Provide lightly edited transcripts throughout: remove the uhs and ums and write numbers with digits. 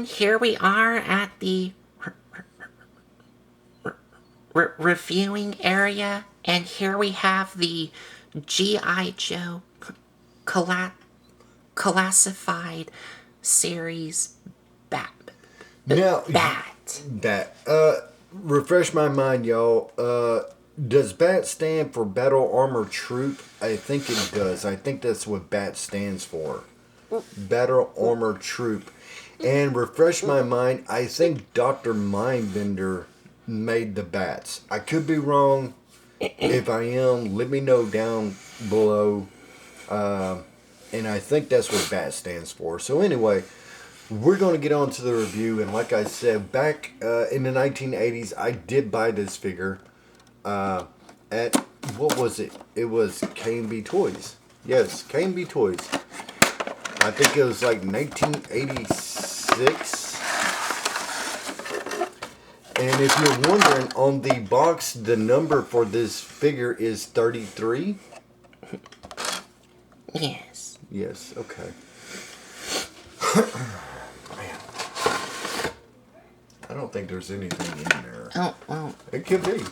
gentlemen, here we are at the reviewing area, and here we have the G.I. Joe colla- classified series bat. Now, Bat. that refresh my mind, y'all. Does BAT stand for Battle Armor Troop? I think it does. I think that's what BAT stands for. Battle Armor Troop. And refresh my mind, I think Dr. Mindbender made the bats. I could be wrong. If I am, let me know down below. And I think that's what BAT stands for. So anyway, we're going to get on to the review. And like I said, back in the 1980s, I did buy this figure at, what was it? It was K&B Toys. Yes, K&B Toys. I think it was like 1986. And if you're wondering, on the box, the number for this figure is 33. Yes. Yes, okay. Man. I don't think there's anything in there. Oh, well. It could be.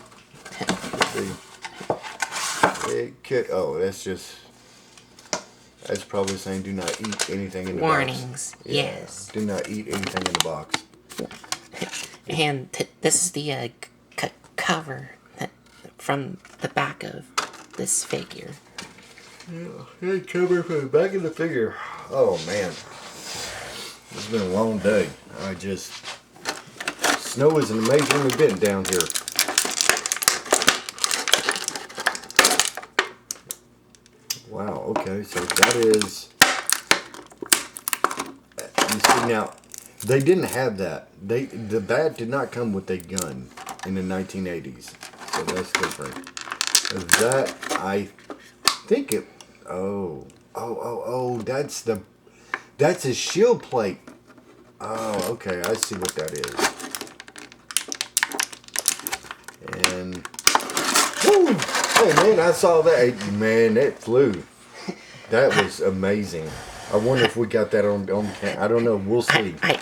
It could. Oh, that's probably saying do not eat anything in the Warnings, box. yes. Do not eat anything in the box. And this is the cover from the back of this figure. Yeah, cover from the back of the figure. Oh man, it's been a long day. Snow is an amazing event down here. Wow. Okay, so that is. You see now. They didn't have that. The BAT did not come with a gun in the 1980s, so that's different. That I think it. Oh, that's his shield plate. Oh, okay, I see what that is. And woo, hey man, I saw that. Man, that flew. That was amazing. I wonder if we got that on camera. I don't know. We'll see. I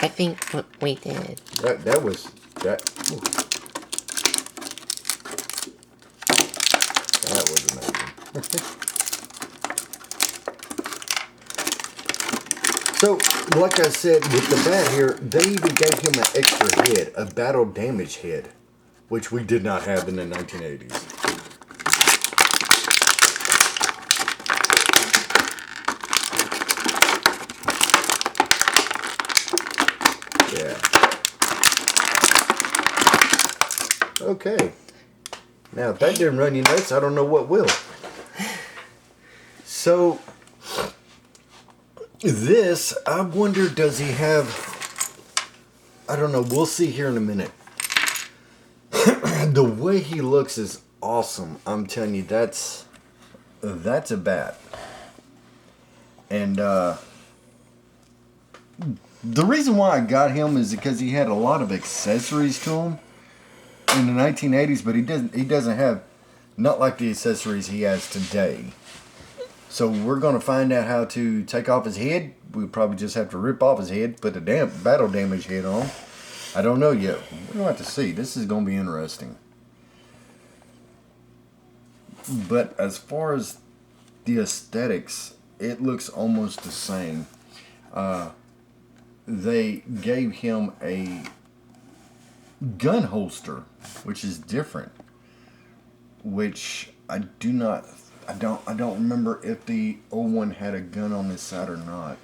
think we did. That was amazing. So, like I said, with the BAT here, they even gave him an extra head, a battle damage head, which we did not have in the 1980s. Okay. Now, if that didn't run you nuts, I don't know what will. So, this, I wonder, does he have... I don't know. We'll see here in a minute. The way he looks is awesome. I'm telling you, that's a BAT. And, the reason why I got him is because he had a lot of accessories to him in the 1980s, but he doesn't have, not like the accessories he has today. So we're going to find out how to take off his head. We'll probably just have to rip off his head, put a battle damage head on. I don't know yet. We're going to have to see. This is going to be interesting. But as far as the aesthetics, it looks almost the same. They gave him a gun holster, which is different, which I don't remember if the old one had a gun on this side or not.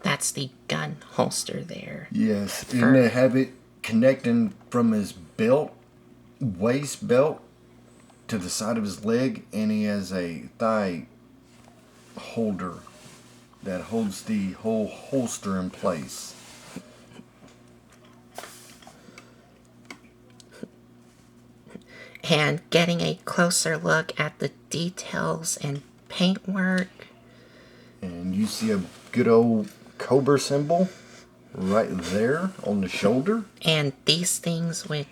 That's the gun holster there. Yes, and they have it connecting from his waist belt to the side of his leg, and he has a thigh holder that holds the whole holster in place. And getting a closer look at the details and paintwork. And you see a good old Cobra symbol right there on the shoulder. And these things, which...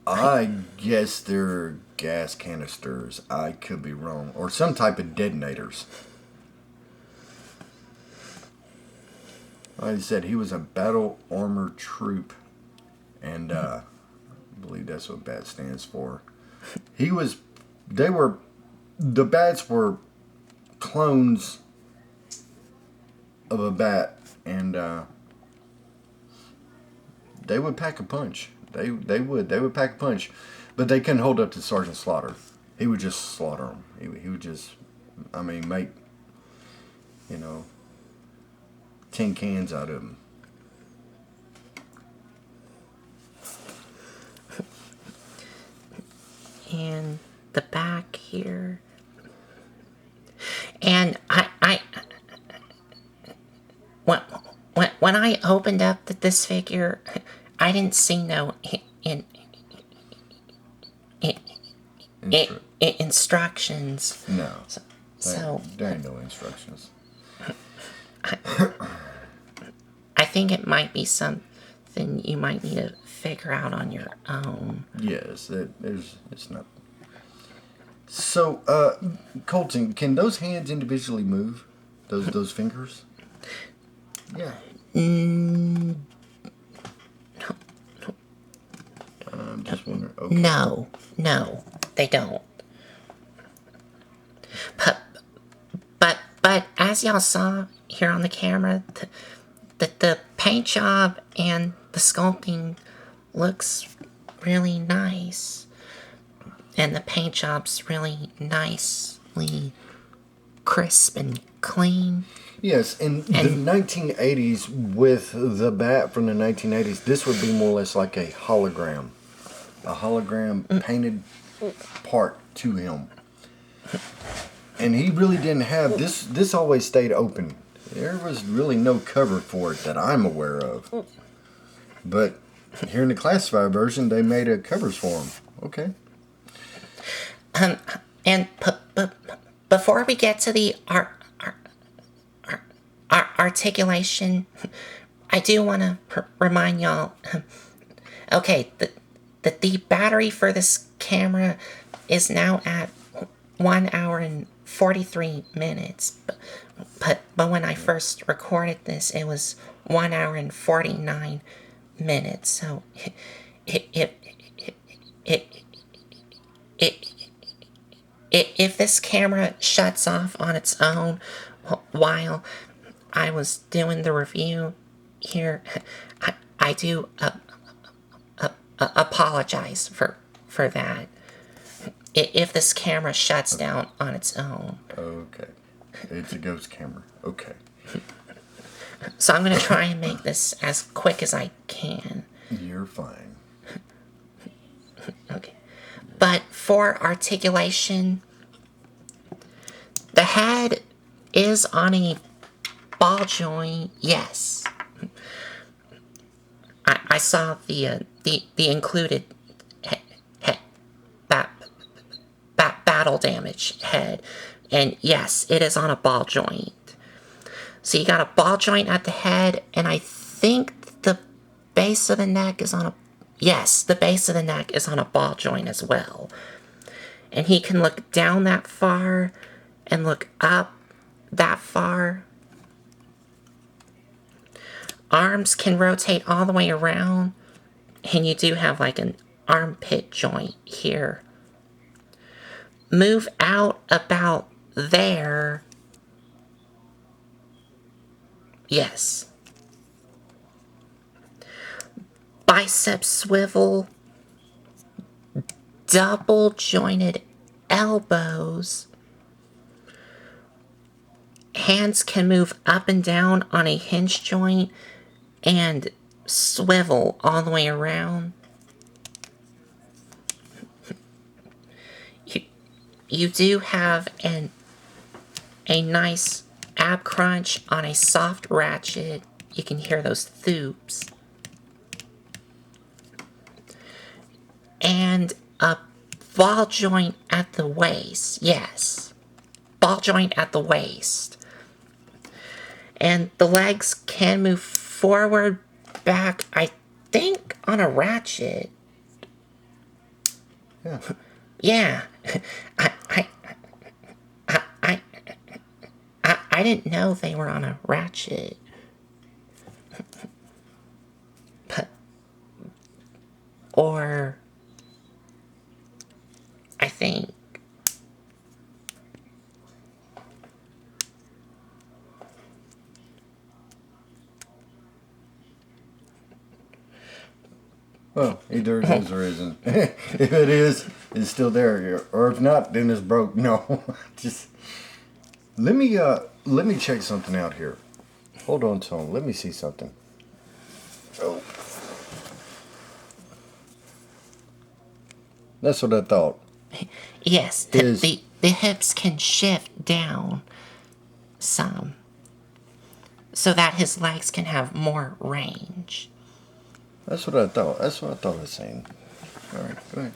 I guess they're gas canisters. I could be wrong. Or some type of detonators. Like I said, he was a battle armor troop, and I believe that's what BAT stands for. He was. They were. The bats were clones of a bat, and they would pack a punch. They would pack a punch, but they couldn't hold up to Sergeant Slaughter. He would just slaughter them. He would just, I mean, make, you know, tin cans out of them. And the back here. And I when I opened up this figure, I didn't see no instructions. No, So there ain't no instructions. I think it might be something you might need to figure out on your own. Yes, it's not. So, Colton, can those hands individually move? Those fingers? Yeah. I'm just wondering. Okay. No, they don't. But as y'all saw here on the camera, the paint job and the sculpting looks really nice. And the paint job's really nicely crisp and clean. Yes, in the 1980s, with the bat from the 1980s, this would be more or less like a hologram. A hologram painted part to him. And he really didn't have this. This always stayed open. There was really no cover for it that I'm aware of. But here in the classified version, they made a covers for him. Okay. And before we get to the articulation, I do want to remind y'all. Okay, the battery for this camera is now at 1 hour and 43 minutes. But when I first recorded this, it was 1 hour and 49 minutes. So if this camera shuts off on its own while I was doing the review here, I do apologize for that. If this camera shuts down on its own. Okay. It's a ghost camera. Okay. So I'm going to try and make this as quick as I can. You're fine. Okay. But for articulation, the head is on a ball joint, yes. I saw the included battle damage head, and yes, it is on a ball joint. So you got a ball joint at the head, and I think the base of the neck is on a... Yes, the base of the neck is on a ball joint as well. And he can look down that far and look up that far. Arms can rotate all the way around, and you do have like an armpit joint here. Move out about there. Yes. Bicep swivel. Double jointed elbows. Hands can move up and down on a hinge joint and swivel all the way around. You do have a nice ab crunch on a soft ratchet. You can hear those thoops. And a ball joint at the waist. Yes. Ball joint at the waist. And the legs can move forward, back, I think on a ratchet. Yeah. Yeah. I didn't know they were on a ratchet. Or I think Well, either it is or isn't. If it is, it's still there. Or if not, then it's broke. No, just let me check something out here. Hold on, Tone. Let me see something. Oh, that's what I thought. yes, the hips can shift down some so that his legs can have more range. That's what I thought. That's what I thought I was saying. All right, go ahead.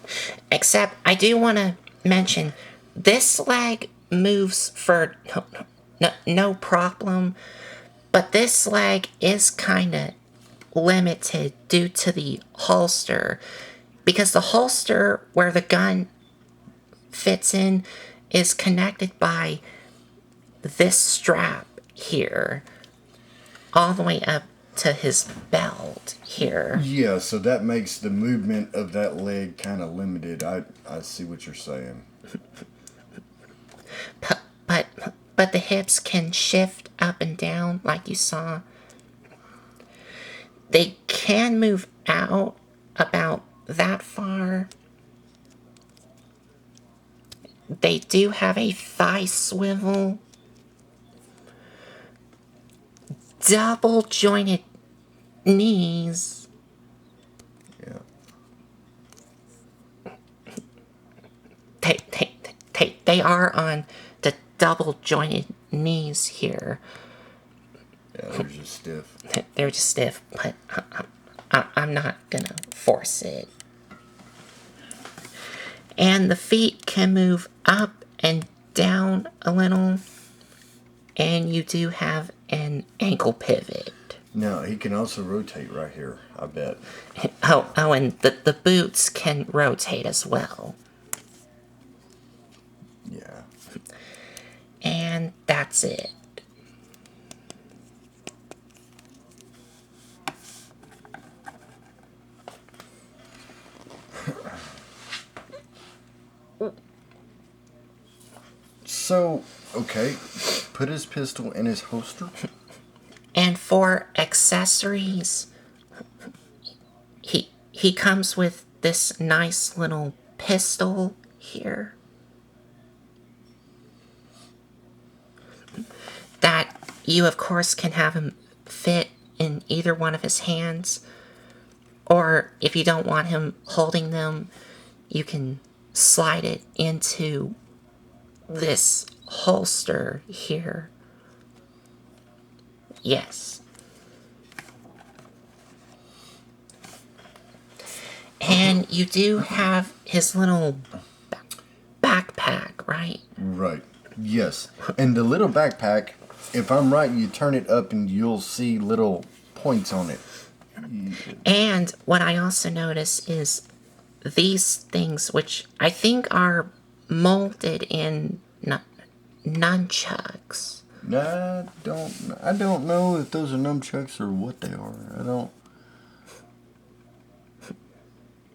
Except I do want to mention this leg moves for no problem, but this leg is kind of limited due to the holster, because the holster where the gun fits in is connected by this strap here all the way up to his belt here. Yeah, so that makes the movement of that leg kind of limited. I see what you're saying. But the hips can shift up and down like you saw. They can move out about that far. They do have a thigh swivel. Double jointed knees. Yeah. They are on the double jointed knees here. Yeah, they're just stiff. They're just stiff, but I'm not gonna force it. And the feet can move up and down a little. And you do have an ankle pivot. Now, he can also rotate right here, I bet. Oh, and the boots can rotate as well. Yeah. And that's it. So, okay, put his pistol in his holster. And for accessories, he comes with this nice little pistol here that you of course can have him fit in either one of his hands, or if you don't want him holding them, you can slide it into this holster here. Yes. And you do have his little backpack, right? Right. Yes. And the little backpack, if I'm right, you turn it up and you'll see little points on it. And what I also notice is these things, which I think are molded in nunchucks. I don't know if those are nunchucks or what they are. I don't.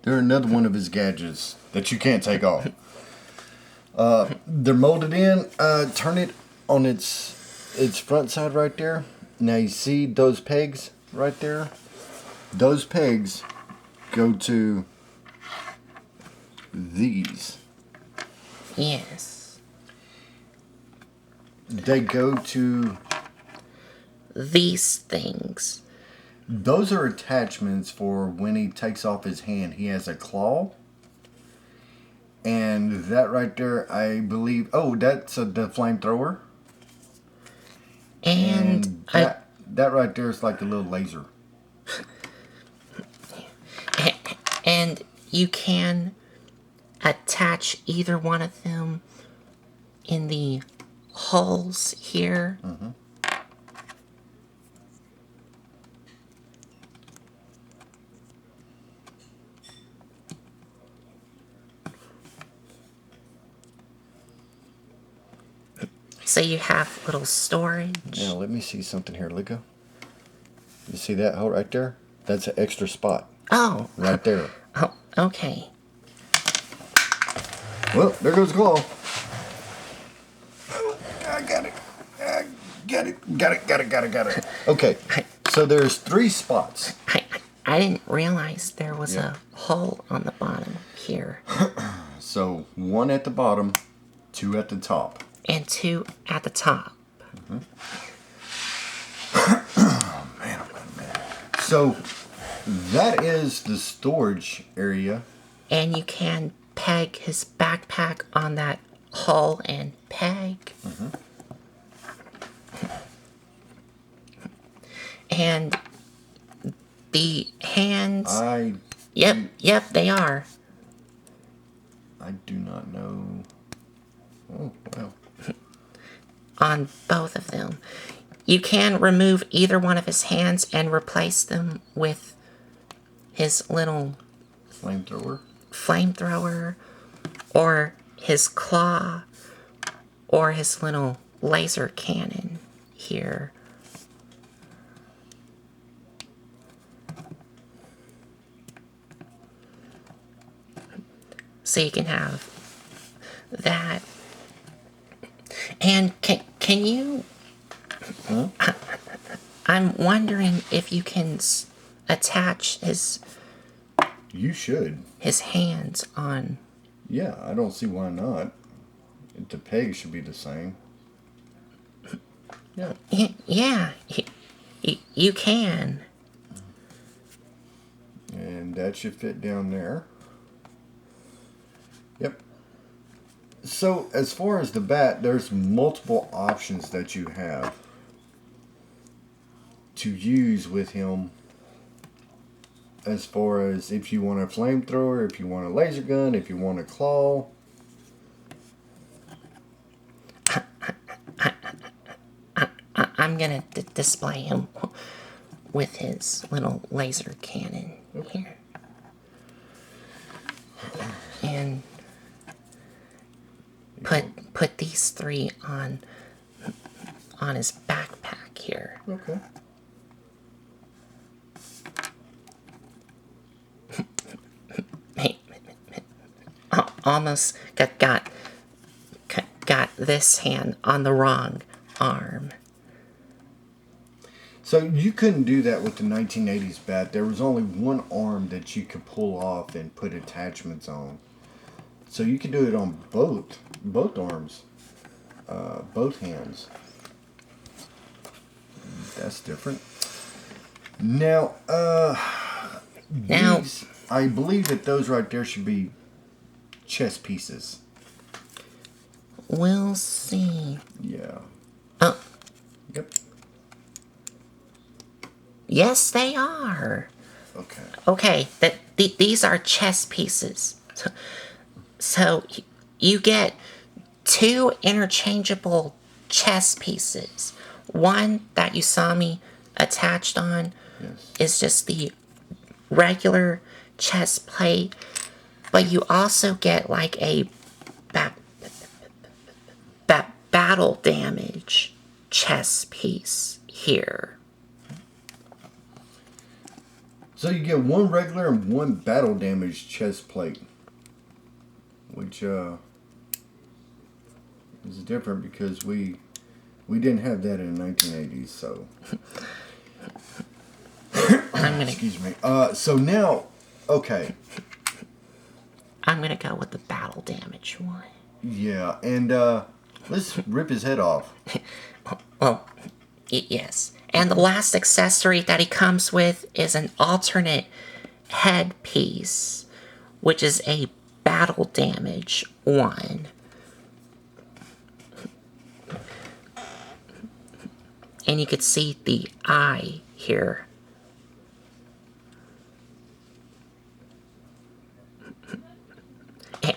They're another one of his gadgets that you can't take off. They're molded in. Turn it on its front side right there. Now you see those pegs right there? Those pegs go to these. Yes. They go to... These things. Those are attachments for when he takes off his hand. He has a claw. And that right there, I believe... Oh, that's the flamethrower. And that right there is like a little laser. And you can attach either one of them in the holes here. Mm-hmm. So you have little storage. Now, let me see something here, Lico. You see that hole right there? That's an extra spot. Oh. Right there. Oh, Okay. Well, there goes the claw. Oh, I got it. I got it. Okay, so there's 3 spots. I didn't realize there was Yep. a hole on the bottom here. So 1 at the bottom, 2 at the top. And 2 at the top. Man. So that is the storage area. And you can peg his backpack on that hole and peg. And the hands. Yep, they are. I do not know. Oh, well. On both of them. You can remove either one of his hands and replace them with his little flamethrower, or his claw, or his little laser cannon here. So you can have that. And can you... Huh? I'm wondering if you can attach You should. his hands on... Yeah, I don't see why not. The peg should be the same. Yeah. Yeah, you can. And that should fit down there. Yep. So as far as the bat, there's multiple options that you have to use with him. As far as if you want a flamethrower, if you want a laser gun, if you want a claw. I'm gonna display him with his little laser cannon here. And put these 3 on his backpack here. Okay. Almost got this hand on the wrong arm. So you couldn't do that with the 1980s bat. There was only one arm that you could pull off and put attachments on. So you could do it on both arms, both hands. That's different. Now, these, I believe that those right there should be chess pieces. We'll see. Yeah. Oh. Yep. Yes, they are. Okay. Okay, these are chess pieces. So you get 2 interchangeable chess pieces. One that you saw me attached on is just the regular chest plate, but you also get like a battle damage chess piece here. So you get 1 regular and 1 battle damage chest plate, which is different because we didn't have that in the 1980s. So excuse me. So now, okay. I'm gonna go with the battle damage one. Yeah, and let's rip his head off. Well, yes. And the last accessory that he comes with is an alternate headpiece, which is a battle damage one. And you could see the eye here.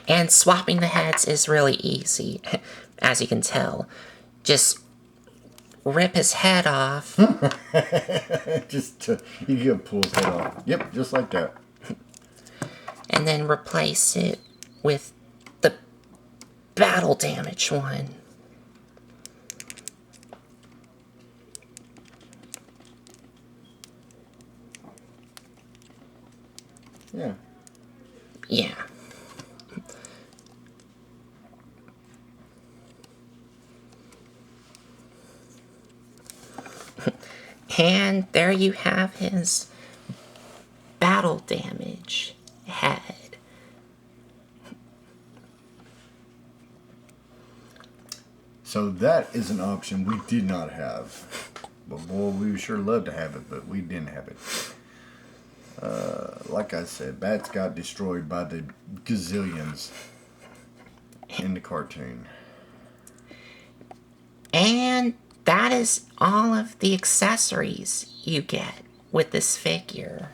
And swapping the heads is really easy, as you can tell. Just rip his head off. You can pull his head off. Yep, just like that. And then replace it with the battle damage one. Yeah. Yeah. And there you have his battle damage head. So that is an option we did not have. But boy, we sure love to have it, but we didn't have it. Like I said, Bats got destroyed by the gazillions in the cartoon. And that is all of the accessories you get with this figure.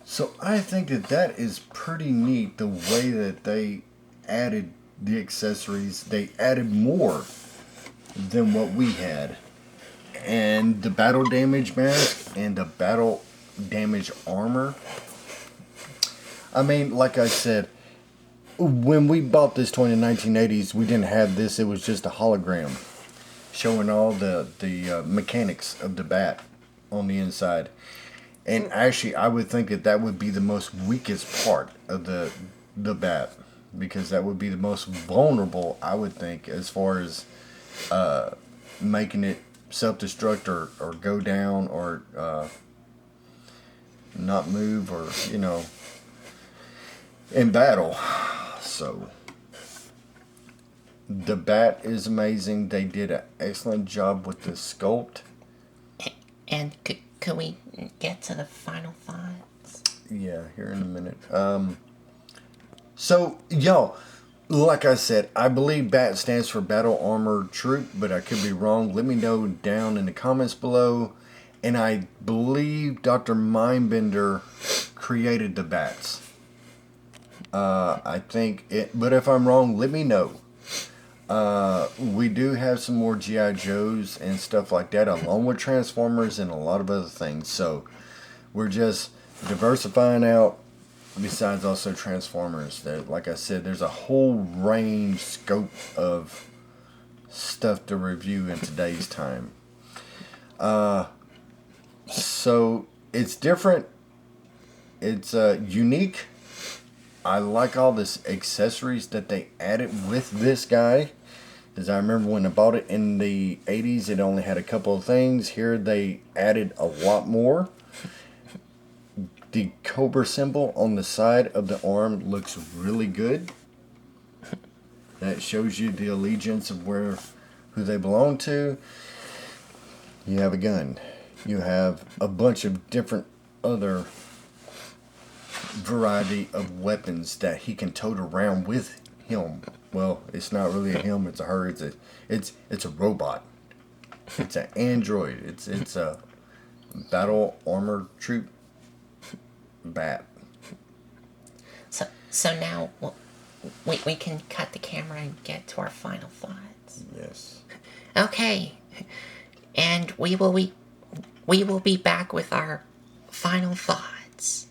So I think that is pretty neat the way that they added the accessories. They added more than what we had. And the battle damage mask and the battle damage armor. I mean, like I said, when we bought this toy in the 1980s, we didn't have this. It was just a hologram showing all the mechanics of the bat on the inside. And actually, I would think that would be the most weakest part of the bat, because that would be the most vulnerable, I would think, as far as making it self-destruct or go down or not move, or in battle. So the bat is amazing. They did an excellent job with the sculpt. And could we get to the final thoughts? Yeah, here in a minute. So, yo, like I said, I believe BAT stands for Battle Armor Troop, but I could be wrong. Let me know down in the comments below. And I believe Dr. Mindbender created the bats. I think it, but if I'm wrong, let me know. We do have some more G.I. Joes and stuff like that, along with Transformers and a lot of other things. So we're just diversifying out. Besides also Transformers, that, like I said, there's a whole range scope of stuff to review in today's time. So it's different. It's unique. I like all this accessories that they added with this guy. Because I remember when I bought it in the 80s, it only had a couple of things. Here they added a lot more. The Cobra symbol on the side of the arm looks really good. That shows you the allegiance of who they belong to. You have a gun. You have a bunch of different other variety of weapons that he can tote around with him. Well, it's not really a him, it's a her. It's a robot. It's an android. It's a battle armor troop bat. So now we can cut the camera and get to our final thoughts. Yes. Okay, and we will be back with our final thoughts.